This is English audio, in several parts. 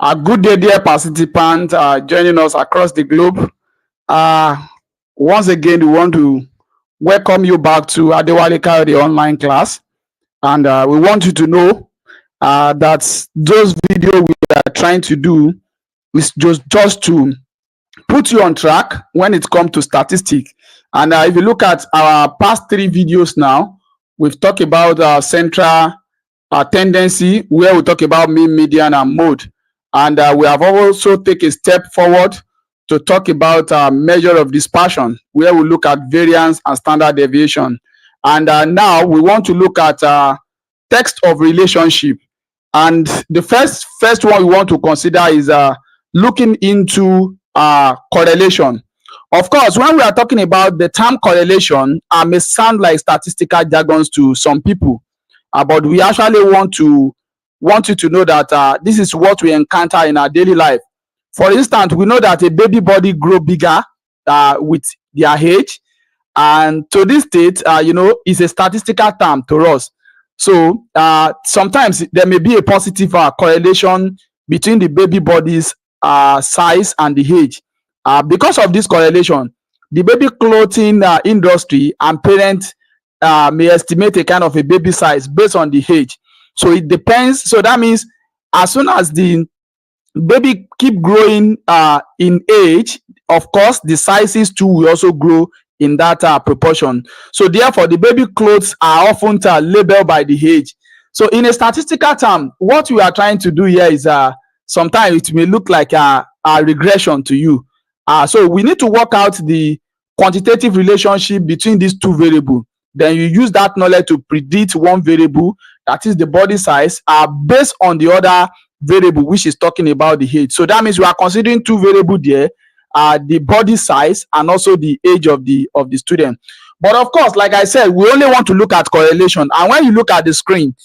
A good day, dear participants joining us across the globe. Uh, Once again, we want to welcome you back to Adewale Kayode online class. And we want you to know that those videos we are trying to do is just to put you on track when it comes to statistics. And if you look at our past three videos now, we've talked about central tendency, where we talk about mean, median, and mode. And we have also taken a step forward to talk about measure of dispersion, where we look at variance and standard deviation. And now we want to look at text of relationship. And the first one we want to consider is looking into correlation. Of course, when we are talking about the term correlation, may sound like statistical jargons to some people, but we actually want you to know that this is what we encounter in our daily life. For instance, we know that a baby body grow bigger with their age, and to this state, is a statistical term to us. So sometimes there may be a positive correlation between the baby body's size and the age. Because of this correlation, the baby clothing industry and parents may estimate a kind of a baby size based on the age. So it depends. So that means as soon as the baby keep growing in age, of course, the sizes too will also grow in that proportion. So therefore, the baby clothes are often labeled by the age. So in a statistical term, what we are trying to do here is sometimes it may look like a regression to you. So we need to work out the quantitative relationship between these two variables. Then you use that knowledge to predict one variable, that is the body size, based on the other variable, which is talking about the age. So that means we are considering two variables there, the body size and also the age of the student. But of course, like I said, we only want to look at correlation. And when you look at the screen,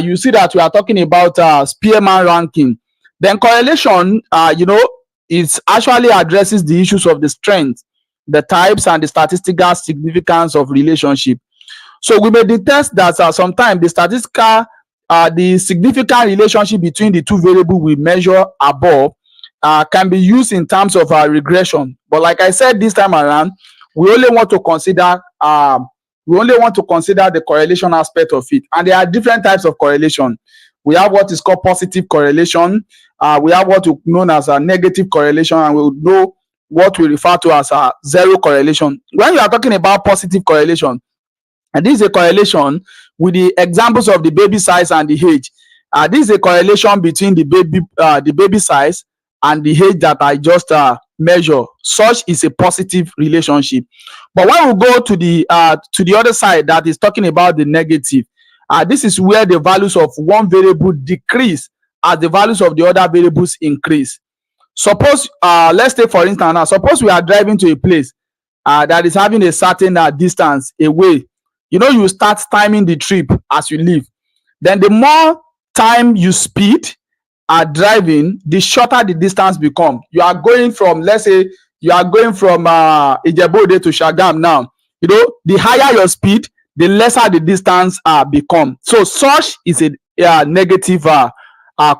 you see that we are talking about Spearman ranking. Then correlation, it actually addresses the issues of the strength, the types, and the statistical significance of relationship. So we may detect that sometimes the significant relationship between the two variables we measure above can be used in terms of regression. But like I said, this time around, we only want to consider the correlation aspect of it. And there are different types of correlation. We have what is called positive correlation. We have what is known as a negative correlation, and we know what we refer to as a zero correlation. When you are talking about positive correlation, and this is a correlation with the examples of the baby size and the age. This is a correlation between the baby size and the age that I just measure. Such is a positive relationship. But when we go to the other side that is talking about the negative, this is where the values of one variable decrease as the values of the other variables increase. Suppose, let's take for instance now, suppose we are driving to a place that is having a certain distance away. You start timing the trip as you leave. Then the more time you speed driving, the shorter the distance become. You are going from, let's say, Ijebu-Ode to Shagam now. The higher your speed, the lesser the distance become. So such is a negative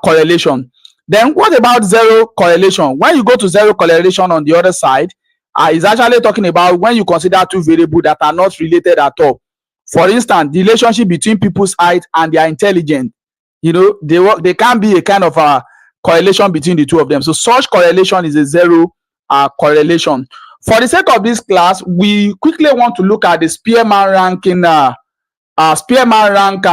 correlation. Then what about zero correlation? When you go to zero correlation on the other side, it's actually talking about when you consider two variables that are not related at all. For instance, the relationship between people's height and their intelligence, they can be a kind of a correlation between the two of them. So such correlation is a zero correlation. For the sake of this class, we quickly want to look at the Spearman ranking, Spearman rank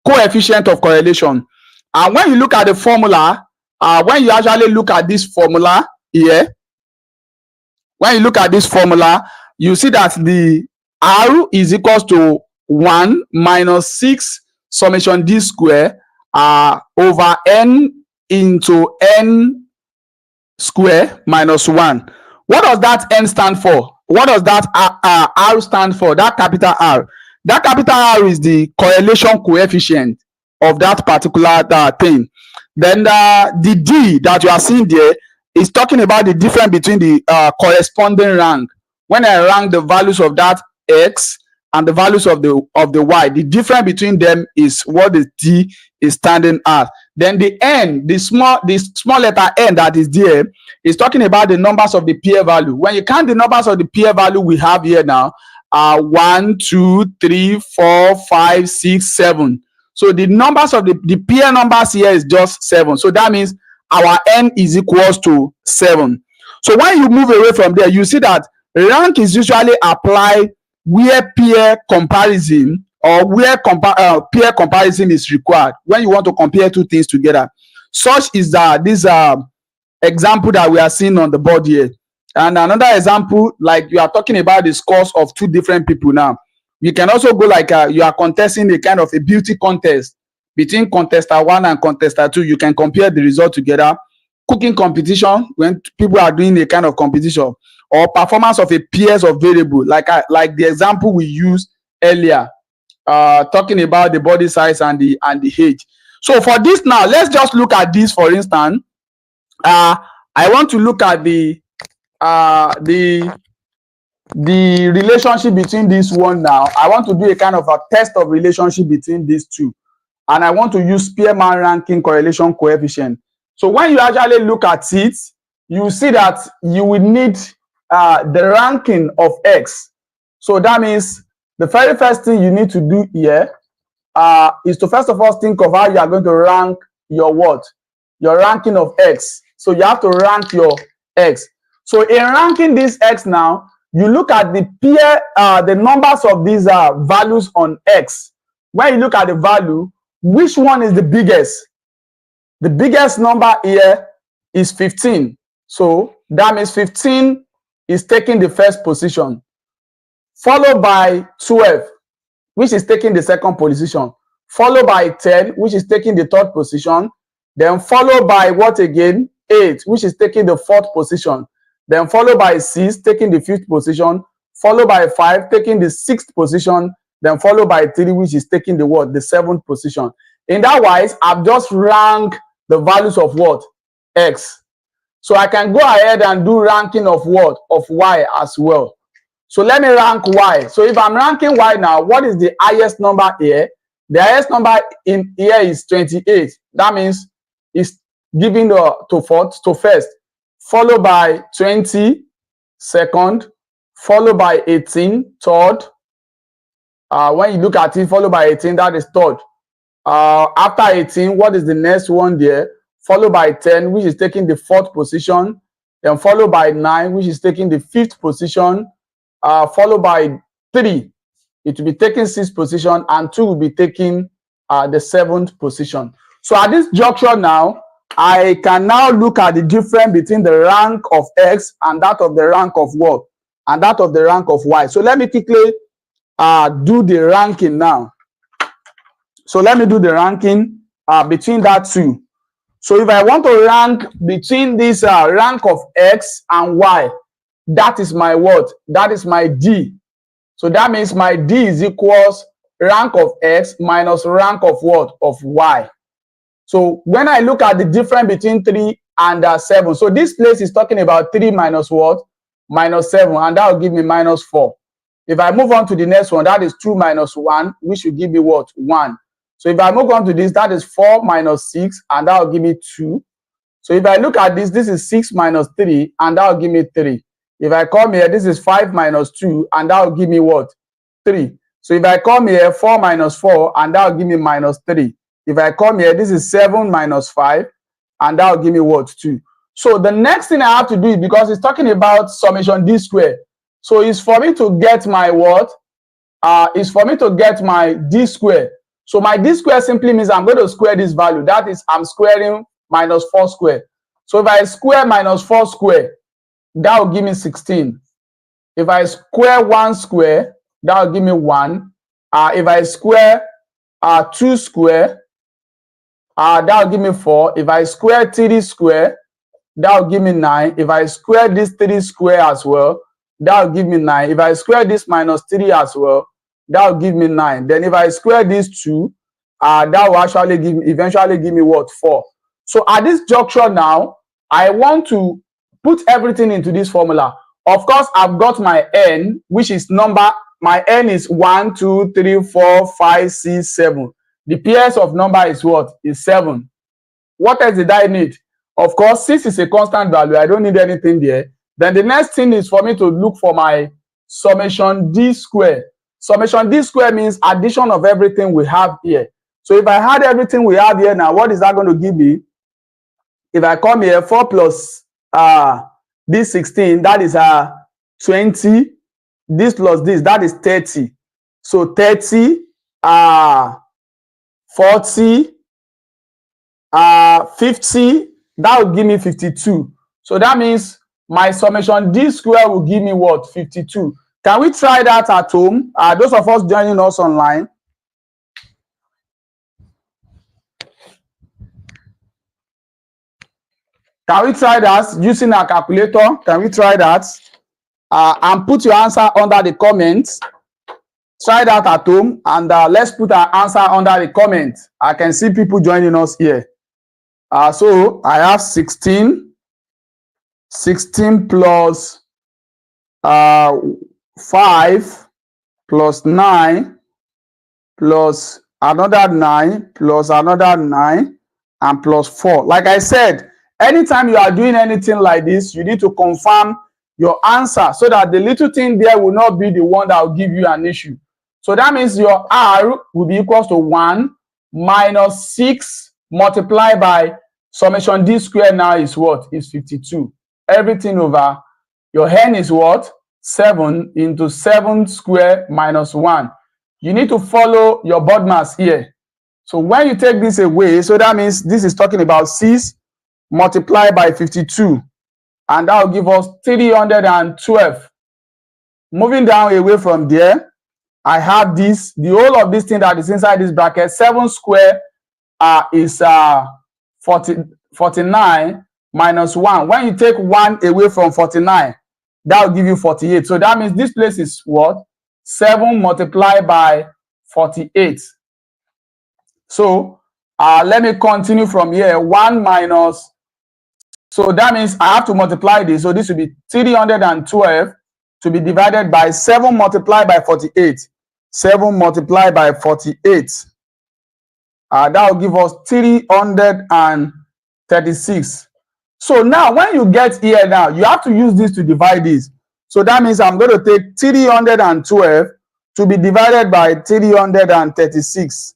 coefficient of correlation. And when you look at the formula, when you actually look at this formula here, you see that the R is equals to 1 minus 6 summation D square over N into N square minus 1. What does that N stand for? What does that R stand for? That capital R. That capital R is the correlation coefficient of that particular thing. Then the D that you are seeing there is talking about the difference between the corresponding rank. When I rank the values of that X and the values of the Y, the difference between them is what the D is standing at. Then the n, the small letter n that is there is talking about the numbers of the pair value. When you count the numbers of the pair value we have here now, 1, 2, 3, 4, 5, 6, 7. So the numbers of the pair numbers here is just 7. So that means our n is equals to 7. So when you move away from there, you see that rank is usually applied where peer comparison or where peer comparison is required when you want to compare two things together. Such is this example that we are seeing on the board here. And another example, like you are talking about the scores of two different people now. You can also go like you are contesting a kind of a beauty contest between contestant 1 and contestant 2. You can compare the result together. Cooking competition, when people are doing a kind of competition, or performance of a pairs of variable, like the example we used earlier, talking about the body size and the age. So for this now, let's just look at this. For instance, I want to look at the relationship between this one now. I want to do a kind of a test of relationship between these two, and I want to use Spearman ranking correlation coefficient. So when you actually look at it, you see that you will need the ranking of x. So that means the very first thing you need to do here is to first of all think of how you are going to rank your what? Your ranking of x. So you have to rank your x. So in ranking this x now, you look at the pair, the numbers of these values on x. When you look at the value, which one is the biggest? The biggest number here is 15. So that means 15 is taking the first position, followed by 12, which is taking the second position, followed by 10, which is taking the third position, then followed by what again? 8, which is taking the fourth position, then followed by 6, taking the fifth position, followed by 5, taking the sixth position, then followed by 3, which is taking the what? The seventh position. In that wise, I've just ranked the values of what? X. So I can go ahead and do ranking of what? Of y as well. So let me rank y. So if I'm ranking y now, what is the highest number here? The highest number in here is 28. That means it's giving to first, followed by 20 second, followed by 18 third. When you look at it, followed by 18, that is third. After 18, what is the next one there? Followed by 10, which is taking the fourth position, then followed by 9, which is taking the fifth position, followed by 3, it will be taking sixth position, and 2 will be taking the seventh position. So at this juncture now, I can now look at the difference between the rank of x and that of the rank of what? And that of the rank of y. So let me quickly do the ranking now. So let me do the ranking between that two. So if I want to rank between this rank of x and y, that is my what? That is my d. So that means my d is equals rank of x minus rank of what? Of y. So when I look at the difference between 3 and 7, so this place is talking about 3 minus what? Minus 7, and that will give me minus 4. If I move on to the next one, that is 2 minus 1, which will give me what? 1. So if I move on to this, that is 4 minus 6, and that will give me 2. So if I look at this, this is 6 minus 3, and that will give me 3. If I come here, this is 5 minus 2, and that will give me what? 3. So if I come here, 4 minus 4, and that will give me minus 3. If I come here, this is 7 minus 5, and that will give me what? 2. So the next thing I have to do is, because it's talking about summation d squared, so it's for me to get my what? It's for me to get my d squared. So my d squared simply means I'm going to square this value. That is, I'm squaring minus 4 squared. So if I square minus 4 squared, that will give me 16. If I square 1 square, that will give me 1. If I square 2 square, that will give me 4. If I square 3 square, that will give me 9. If I square this 3 square as well, that will give me 9. If I square this minus 3 as well, that will give me 9. Then if I square these 2, that will actually eventually give me what? 4. So at this juncture now, I want to put everything into this formula. Of course, I've got my n, which is number. My n is 1, 2, 3, 4, 5, 6, 7. The pairs of number is what? Is 7. What else did I need? Of course, 6 is a constant value. I don't need anything there. Then the next thing is for me to look for my summation d square. Summation d square means addition of everything we have here. So if I had everything we have here now, what is that going to give me? If I come here, 4 plus this 16, that is 20. This plus this, that is 30. So 30, 40, 50, that will give me 52. So that means my summation d square will give me what? 52. Can we try that at home? Those of us joining us online. Can we try that using a calculator? Can we try that? And put your answer under the comments. Try that at home, and let's put our answer under the comments. I can see people joining us here. So I have 16 plus 5 plus 9 plus another 9 plus another 9 and plus 4. Like I said, anytime you are doing anything like this, you need to confirm your answer so that the little thing there will not be the one that will give you an issue. So that means your R will be equals to 1 minus 6 multiplied by summation d square now is what? Is 52. Everything over your n is what? 7 into 7 square minus 1. You need to follow your board mass here. So when you take this away, so that means this is talking about 6 multiplied by 52. And that will give us 312. Moving down away from there, I have this, the whole of this thing that is inside this bracket. 7 square is 49 minus 1. When you take 1 away from 49, that will give you 48. So that means this place is what? 7 multiplied by 48. So let me continue from here. 1 minus, so that means I have to multiply this. So this will be 312 to be divided by 7 multiplied by 48. 7 multiplied by 48. That will give us 336. So now when you get here now, you have to use this to divide this. So that means I'm going to take 312 to be divided by 336.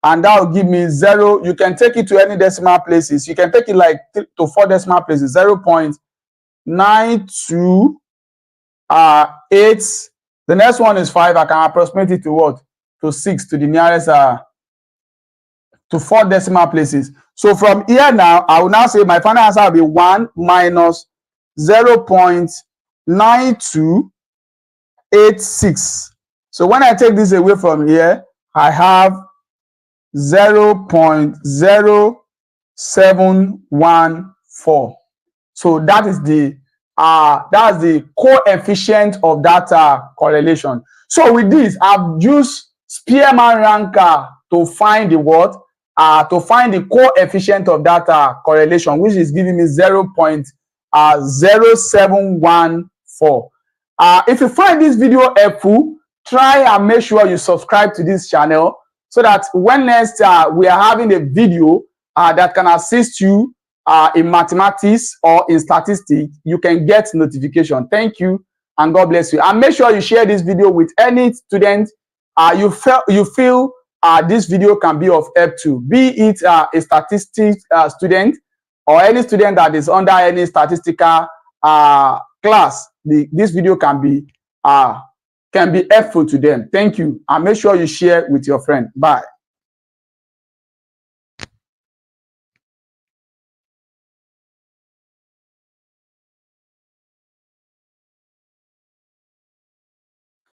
And that will give me 0. You can take it to any decimal places. You can take it like to 4 decimal places. 0.9288. The next one is 5. I can approximate it to what? To 6, to the nearest, to 4 decimal places. So from here now, I will now say my final answer will be 1 minus 0.9286. So when I take this away from here, I have 0.0714. So that is the coefficient of that correlation. So with this, I've used Spearman ranker to find the what? To find the coefficient of that correlation, which is giving me 0.0714. If you find this video helpful, try and make sure you subscribe to this channel so that when next we are having a video that can assist you in mathematics or in statistics, you can get notification. Thank you and God bless you. And make sure you share this video with any student you feel this video can be of help to, be it a statistics student or any student that is under any statistical class. This video can be helpful to them. Thank you, and make sure you share with your friend. Bye.